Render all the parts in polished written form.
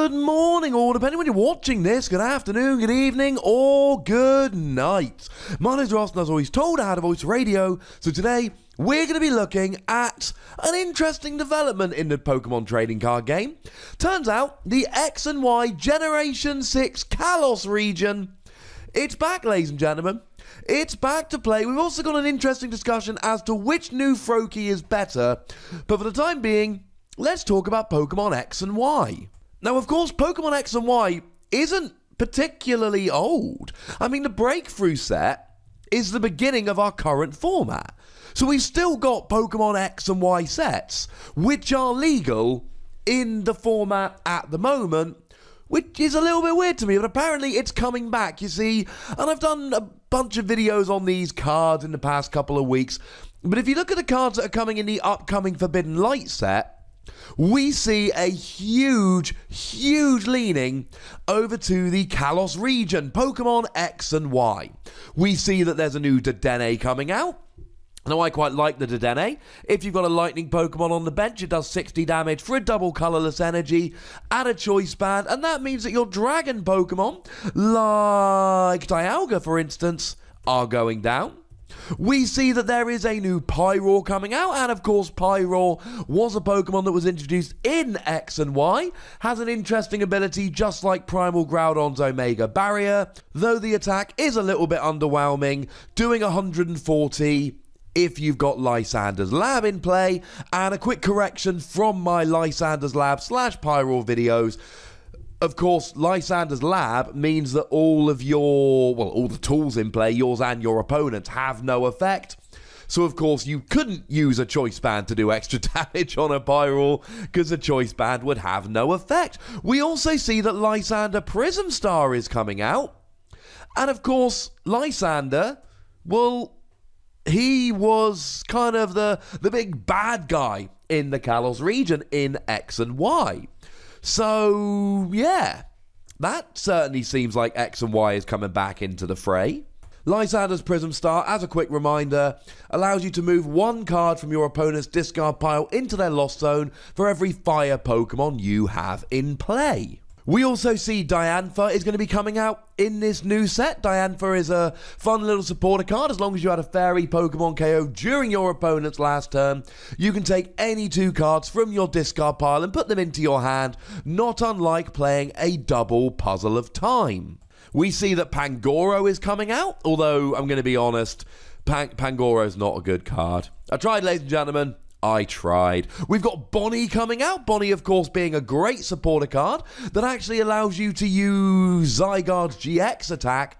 Good morning, or depending when you're watching this, good afternoon, good evening, or good night. My name's Ross, and as always told, I had a voice radio, so today we're going to be looking at an interesting development in the Pokemon trading card game. Turns out, the X and Y Generation 6 Kalos region, it's back, ladies and gentlemen. It's back to play. We've also got an interesting discussion as to which new Froakie is better, but for the time being, let's talk about Pokemon X and Y. Now, of course, Pokemon X and Y isn't particularly old. I mean, the Breakthrough set is the beginning of our current format. So we've still got Pokemon X and Y sets, which are legal in the format at the moment, which is a little bit weird to me, but apparently it's coming back, you see. And I've done a bunch of videos on these cards in the past couple of weeks. But if you look at the cards that are coming in the upcoming Forbidden Light set, we see a huge leaning over to the Kalos region, Pokemon X and Y. We see that there's a new Dedenne coming out. Now, I quite like the Dedenne. If you've got a lightning Pokemon on the bench, it does 60 damage for a double colourless energy. Add a choice band, and that means that your dragon Pokemon, like Dialga for instance, are going down. We see that there is a new Pyroar coming out, and of course Pyroar was a Pokemon that was introduced in X and Y, has an interesting ability just like Primal Groudon's Omega Barrier, though the attack is a little bit underwhelming, doing 140 if you've got Lysander's Lab in play. And a quick correction from my Lysander's Lab / Pyroar videos. Of course, Lysander's Lab means that all of your, well, all the tools in play, yours and your opponent's, have no effect. So, of course, you couldn't use a choice band to do extra damage on a Pyroar, because a choice band would have no effect. We also see that Lysander Prism Star is coming out. And, of course, Lysander, well, he was kind of the big bad guy in the Kalos region in X and Y. So, yeah, that certainly seems like X and Y is coming back into the fray. Lysander's Prism Star, as a quick reminder, allows you to move one card from your opponent's discard pile into their lost zone for every fire Pokemon you have in play. We also see Diantha is going to be coming out in this new set. Diantha is a fun little supporter card. As long as you had a fairy Pokemon KO during your opponent's last turn, you can take any two cards from your discard pile and put them into your hand, not unlike playing a double Puzzle of Time. We see that Pangoro is coming out, although I'm going to be honest, Pangoro is not a good card. I tried, ladies and gentlemen. I tried. We've got Bonnie coming out. Bonnie, of course, being a great supporter card that actually allows you to use Zygarde's GX attack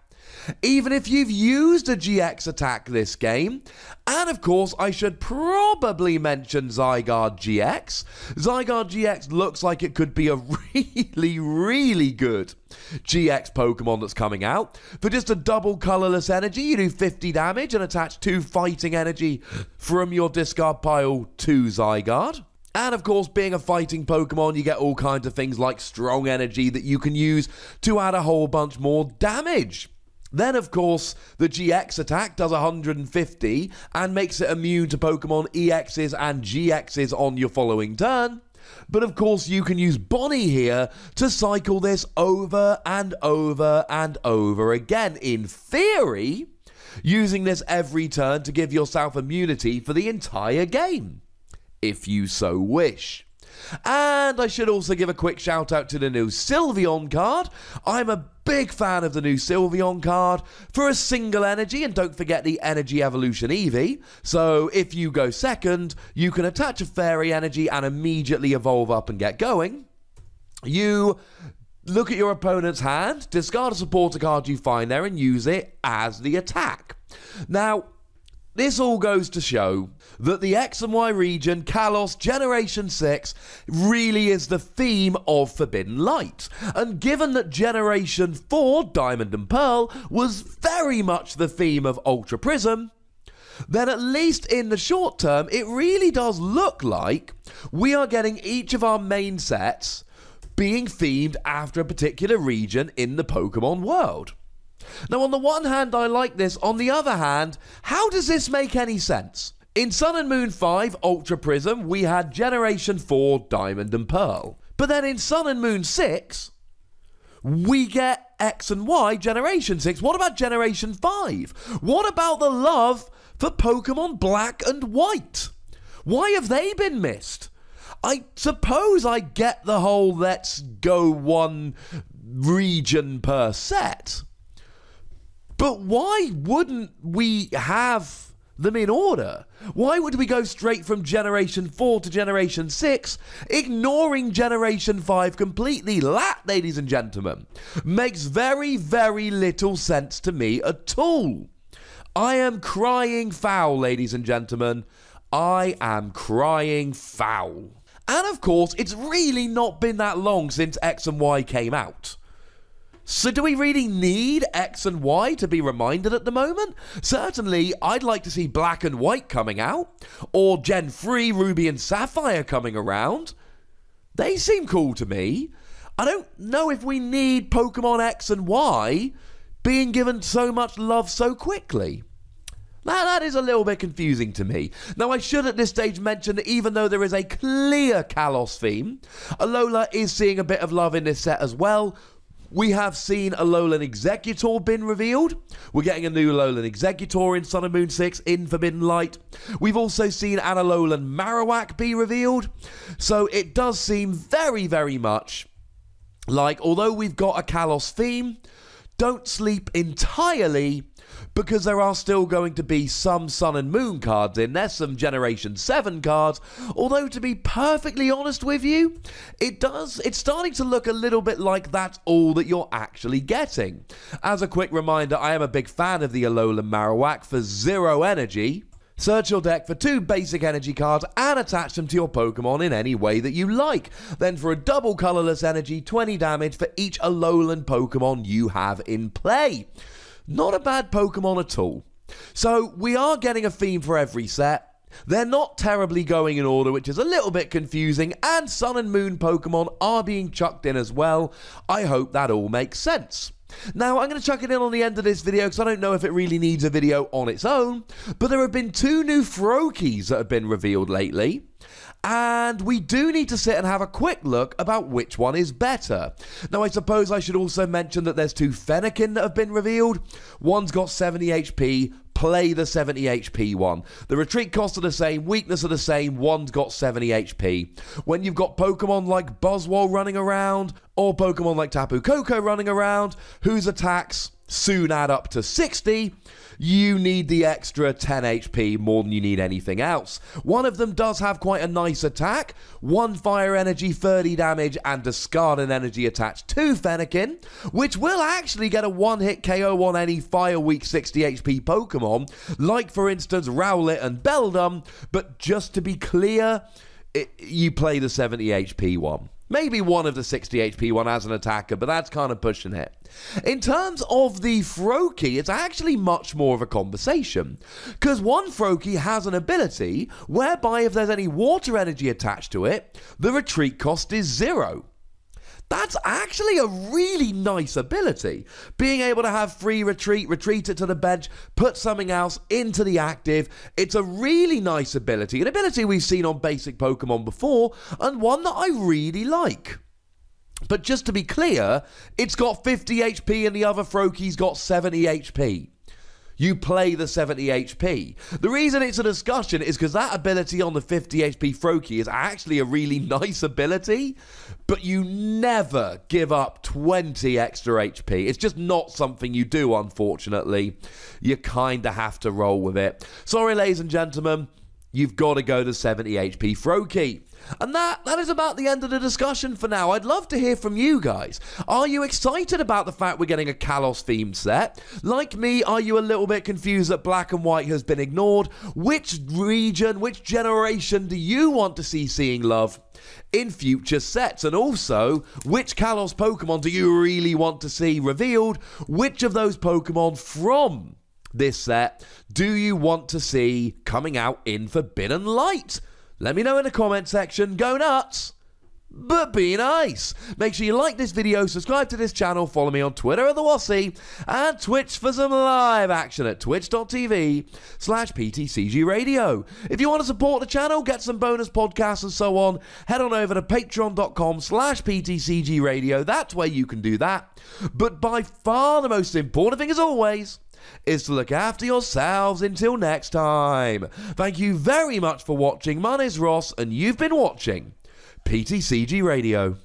even if you've used a GX attack this game. And of course, I should probably mention Zygarde GX. Zygarde GX looks like it could be a really good GX Pokemon that's coming out. For just a double colourless energy, you do 50 damage and attach 2 fighting energy from your discard pile to Zygarde. And of course, being a fighting Pokemon, you get all kinds of things like strong energy that you can use to add a whole bunch more damage. Then, of course, the GX attack does 150 and makes it immune to Pokemon EXs and GXs on your following turn. But of course, you can use Bonnie here to cycle this over and over and over again. In theory, using this every turn to give yourself immunity for the entire game, if you so wish. And I should also give a quick shout out to the new Sylveon card. I'm a big fan of the new Sylveon card for a single energy, and don't forget the Energy Evolution Eevee. So if you go second, you can attach a fairy energy and immediately evolve up and get going. You look at your opponent's hand, discard a supporter card you find there and use it as the attack. Now, this all goes to show that the X and Y region, Kalos Generation 6, really is the theme of Forbidden Light. And given that Generation 4, Diamond and Pearl, was very much the theme of Ultra Prism, then at least in the short term, it really does look like we are getting each of our main sets being themed after a particular region in the Pokemon world. Now, on the one hand, I like this. On the other hand, how does this make any sense? In Sun and Moon 5 Ultra Prism, we had Generation 4 Diamond and Pearl. But then in Sun and Moon 6, we get X and Y Generation 6. What about Generation 5? What about the love for Pokemon Black and White? Why have they been missed? I suppose I get the whole let's go one region per set. But why wouldn't we have them in order? Why would we go straight from Generation 4 to Generation 6, ignoring Generation 5 completely? That, ladies and gentlemen, makes very, very little sense to me at all. I am crying foul, ladies and gentlemen. I am crying foul. And of course, it's really not been that long since X and Y came out. So do we really need X and Y to be reminded at the moment? Certainly, I'd like to see Black and White coming out, or Gen 3 Ruby and Sapphire coming around. They seem cool to me. I don't know if we need Pokemon X and Y being given so much love so quickly. Now, that is a little bit confusing to me. Now, I should at this stage mention that even though there is a clear Kalos theme, ALOLA is seeing a bit of love in this set as well. We have seen Alolan Executor been revealed. We're getting a new Alolan Executor in Sun and Moon 6 in Forbidden Light. We've also seen an Alolan Marowak be revealed. So it does seem very, very much like, although we've got a Kalos theme, don't sleep entirely, because there are still going to be some Sun and Moon cards in there, some Generation 7 cards, although to be perfectly honest with you, it's starting to look a little bit like that's all that you're actually getting. As a quick reminder, I am a big fan of the Alolan Marowak for 0 energy. Search your deck for 2 basic energy cards and attach them to your Pokemon in any way that you like. Then for a double colorless energy, 20 damage for each Alolan Pokemon you have in play. Not a bad Pokemon at all. So we are getting a theme for every set. They're not terribly going in order, which is a little bit confusing, and Sun and Moon Pokemon are being chucked in as well. I hope that all makes sense. Now, I'm going to chuck it in on the end of this video because I don't know if it really needs a video on its own, but there have been 2 new Froakies that have been revealed lately. And we do need to sit and have a quick look about which one is better. Now, I suppose I should also mention that there's 2 Fennekin that have been revealed. One's got 70 HP, play the 70 HP one. The retreat costs are the same, weakness are the same, one's got 70 HP. When you've got Pokemon like Buzzwole running around, or Pokemon like Tapu Koko running around, whose attacks soon add up to 60, you need the extra 10 HP more than you need anything else. One of them does have quite a nice attack, 1 fire energy, 30 damage, and discard an energy attached to Fennekin, which will actually get a 1-hit KO on any fire weak 60 HP Pokemon, like for instance Rowlet and Beldum, but just to be clear, you play the 70 HP one. Maybe one of the 60 HP one as an attacker, but that's kind of pushing it. In terms of the Froakie, it's actually much more of a conversation. Because one Froakie has an ability whereby if there's any water energy attached to it, the retreat cost is 0. That's actually a really nice ability. Being able to have free retreat it to the bench, put something else into the active. It's a really nice ability. An ability we've seen on basic Pokemon before, and one that I really like. But just to be clear, it's got 50 HP and the other Froakie's got 70 HP. You play the 70 HP. The reason it's a discussion is because that ability on the 50 HP Froakie is actually a really nice ability, but you never give up 20 extra HP. It's just not something you do, unfortunately. You kind of have to roll with it. Sorry, ladies and gentlemen, you've got to go to 70 HP Froakie. And that is about the end of the discussion for now. I'd love to hear from you guys. Are you excited about the fact we're getting a Kalos-themed set? Like me, are you a little bit confused that Black and White has been ignored? Which region, which generation do you want to see seeing love in future sets? And also, which Kalos Pokemon do you really want to see revealed? Which of those Pokemon from this set do you want to see coming out in Forbidden Light? Let me know in the comment section. Go nuts! but be nice. Make sure you like this video, subscribe to this channel, follow me on Twitter at the Wassy, and Twitch for some live action at twitch.tv/PTCGRadio. If you want to support the channel, get some bonus podcasts and so on, head on over to patreon.com/PTCGRadio. That's where you can do that. But by far the most important thing, as always, is to look after yourselves until next time. Thank you very much for watching. My name's Ross, and you've been watching PTCG Radio.